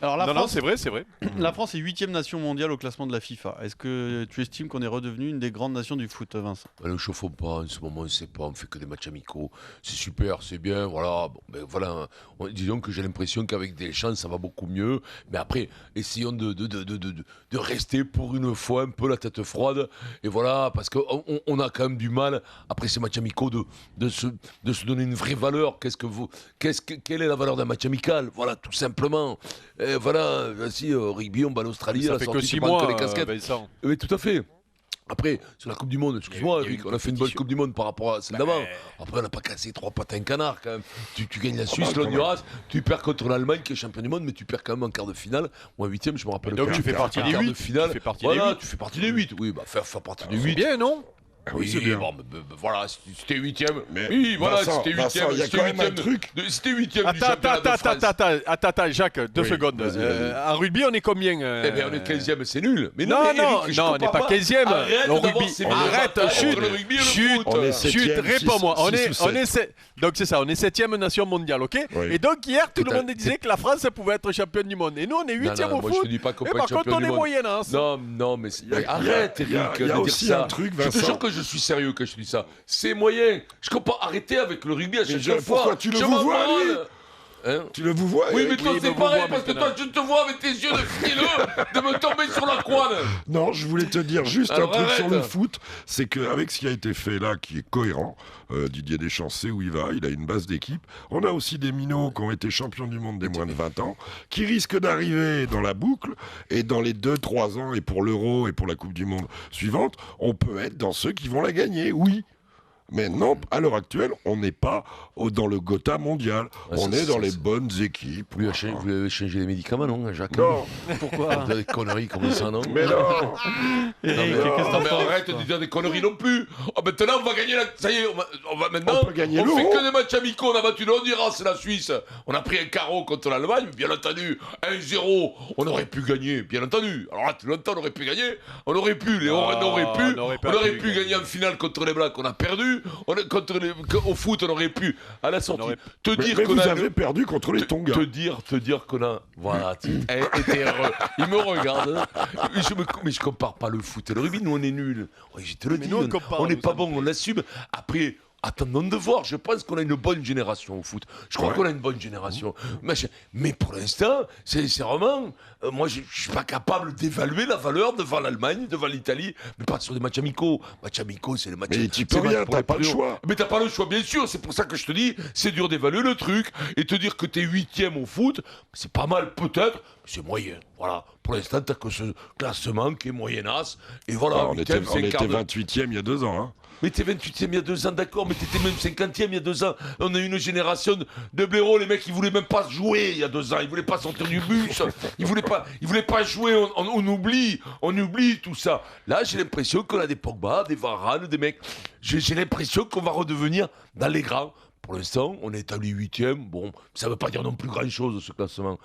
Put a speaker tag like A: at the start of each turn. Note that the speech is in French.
A: Alors la
B: Non,
A: France,
B: c'est vrai, c'est vrai.
A: la France est 8e nation mondiale au classement de la FIFA. Est-ce que tu estimes qu'on est redevenu une des grandes nations du foot, Vincent?
C: Ne chauffons pas en ce moment, on ne sait pas, on fait que des matchs amicaux. C'est super, c'est bien, voilà. Bon, ben voilà. Disons que j'ai l'impression qu'avec Deschamps, ça va beaucoup mieux. Mais après, essayons de rester pour une fois un peu la tête froide. Et voilà, parce qu'on a quand même du mal, après ces matchs amicaux, de se donner une vraie valeur. Quelle est la valeur d'un match amical? Voilà, tout simplement. Et voilà, si rugby, on bat l'Australie,
B: Ça
C: la
B: fait que
C: sortie,
B: 6
C: tu prends
B: mois,
C: que les casquettes.
B: Vincent.
C: Oui, tout à fait. Après, sur la Coupe du Monde, excuse-moi,
B: il y a eu
C: Eric,
B: une
C: on a fait une bonne
B: compétition.
C: Coupe du Monde par rapport à celle d'avant. Après, on n'a pas cassé 3 pattes à un canard quand même. Tu gagnes la Suisse, l'Honduras, tu perds contre l'Allemagne qui est champion du monde, mais tu perds quand même en quart de finale ou en 8e, je me rappelle.
B: Donc
C: pas.
B: tu fais partie des
C: Quart
B: 8.
C: de finale.
B: Tu fais partie
C: Voilà,
B: des 8.
C: tu fais partie des 8. Oui, bah faire partie des 8.
B: Bien, non?
C: Oui,
D: c'est bien.
C: bon, voilà, c'était 8e.
D: Mais
C: Oui, voilà,
D: Vincent,
C: c'était
D: Vincent,
C: 8e.
D: il y a
C: C'était
D: quand même un
C: 8e.
D: truc.
C: C'était 8e du championnat de France.
B: Attends, Jacques, 2
D: Oui,
B: secondes.
D: vas-y.
B: En rugby, on est combien
C: Eh bien, on est 15e, c'est nul. Mais
B: Non,
C: mais
B: non,
C: Eric, je
B: on n'est
C: comprends
B: pas 15e.
C: Arrête
B: Le
C: d'avoir
B: rugby,
C: ces
B: arrête,
C: batailles
B: chut,
C: entre le rugby et le
B: chut,
C: foot.
D: On est
B: chut,
D: septième,
B: réponds-moi.
D: six ou sept.
B: Donc c'est ça, on est 7e nation mondiale, ok?
D: Oui.
B: Et donc hier, tout le
C: T'es-
B: monde disait que la France pouvait être championne du monde. Et nous, on est 8e
C: Non,
B: au
C: moi,
B: foot.
C: je te dis pas qu'on
B: Et
C: peut
B: par
C: être
B: contre,
C: champion
B: on
C: du
B: est
C: monde.
B: moyenne.
C: Non, mais arrête,
D: il y a
C: Eric, de dire
D: aussi
C: ça.
D: un truc,
C: Je te
D: Vincent.
C: jure que je suis sérieux quand je te dis ça. C'est moyen. Je comprends. Arrêtez avec le rugby à chaque fois.
D: pourquoi tu le
C: Je
D: vous
C: m'en
D: vois, lui
C: branle. Hein?
D: Tu le vous vois,
C: Oui,
D: Eric
C: mais toi,
B: Oui,
C: c'est
B: mais vous
C: pareil,
B: voit
C: parce que
B: maintenant.
C: toi, je te vois avec tes yeux de frileux de me tomber sur la couenne.
D: Non, je voulais te dire juste
C: Alors,
D: un truc
C: arrête.
D: sur le foot, c'est qu'avec ce qui a été fait là, qui est cohérent, Didier Deschamps sait où il va, il a une base d'équipe. On a aussi des minots qui ont été champions du monde des moins de 20 ans, qui risquent d'arriver dans la boucle, et dans les 2-3 ans, et pour l'Euro et pour la Coupe du Monde suivante, on peut être dans ceux qui vont la gagner, oui. Mais non, à l'heure actuelle, on n'est pas dans le Gotha mondial.
C: Ah,
D: On
C: ça,
D: est dans
C: ça,
D: les
C: ça.
D: bonnes équipes.
C: Vous avez changé les médicaments, non, Jacques?
D: Non,
A: Pourquoi?
C: Vous avez des conneries comme ça, non?
D: mais non.
A: Eric,
C: Non,
A: qu'est-ce que t'en
C: mais
A: penses,
C: arrête
A: toi
C: de dire des conneries non plus. Oh, maintenant, on va gagner la... Ça y est, on va maintenant...
D: On peut gagner
C: on fait
D: l'Euro.
C: que des matchs amicaux. On a battu le Honduras et la Suisse. On a pris un carreau contre l'Allemagne, bien entendu. 1-0. On aurait pu gagner, bien entendu. Alors là, longtemps, on aurait pu gagner. On aurait pu. On aurait pu gagner en finale contre les Blacks. On a perdu. Au foot, on aurait pu. À la sortie. Te dire
D: Mais
C: qu'on
D: vous
C: a...
D: avez perdu contre les Tonga.
C: Te dire qu'on a... Voilà, t'es heureux. Il me regarde. Mais je compare pas le foot et le rugby. Nous, on est nuls. Oui, je te le dis.
B: nous, on compare,
C: On n'est
B: nous,
C: pas
B: ça
C: bon, on l'assume. Après... Attendons de voir, je pense qu'on a une bonne génération au foot. Je crois
D: Ouais.
C: qu'on a une bonne génération. Mais pour l'instant, sincèrement, moi je suis pas capable d'évaluer la valeur devant l'Allemagne, devant l'Italie, mais pas sur des matchs amicaux. Matchs amicaux, c'est les matchs...
D: Mais tu
C: c'est
D: peux
C: les matchs
D: rien,
C: pour
D: t'as
C: les
D: pas le
C: plus hauts.
D: choix.
C: Mais t'as pas le choix, bien sûr. C'est pour ça que je te dis, c'est dur d'évaluer le truc et te dire que t'es 8e au foot, c'est pas mal peut-être, mais c'est moyen. Voilà. Pour l'instant, t'as que ce classement qui est moyennasse. Et voilà,
D: Ah, on
C: 8e,
D: était
C: c'est un quart de...
D: 28e il y a 2 ans. Hein.
C: Mais t'es 28e il y a 2 ans, d'accord, mais t'étais même 50e il y a 2 ans. On a eu une génération de blaireaux, les mecs, ils voulaient même pas jouer il y a 2 ans. Ils voulaient pas sortir du bus. Ils voulaient pas jouer. On oublie tout ça. Là, j'ai l'impression qu'on a des Pogba, des Varane, des mecs. J'ai l'impression qu'on va redevenir dans les grands. Pour l'instant, on est établi 8e. Bon, ça veut pas dire non plus grand-chose, ce classement.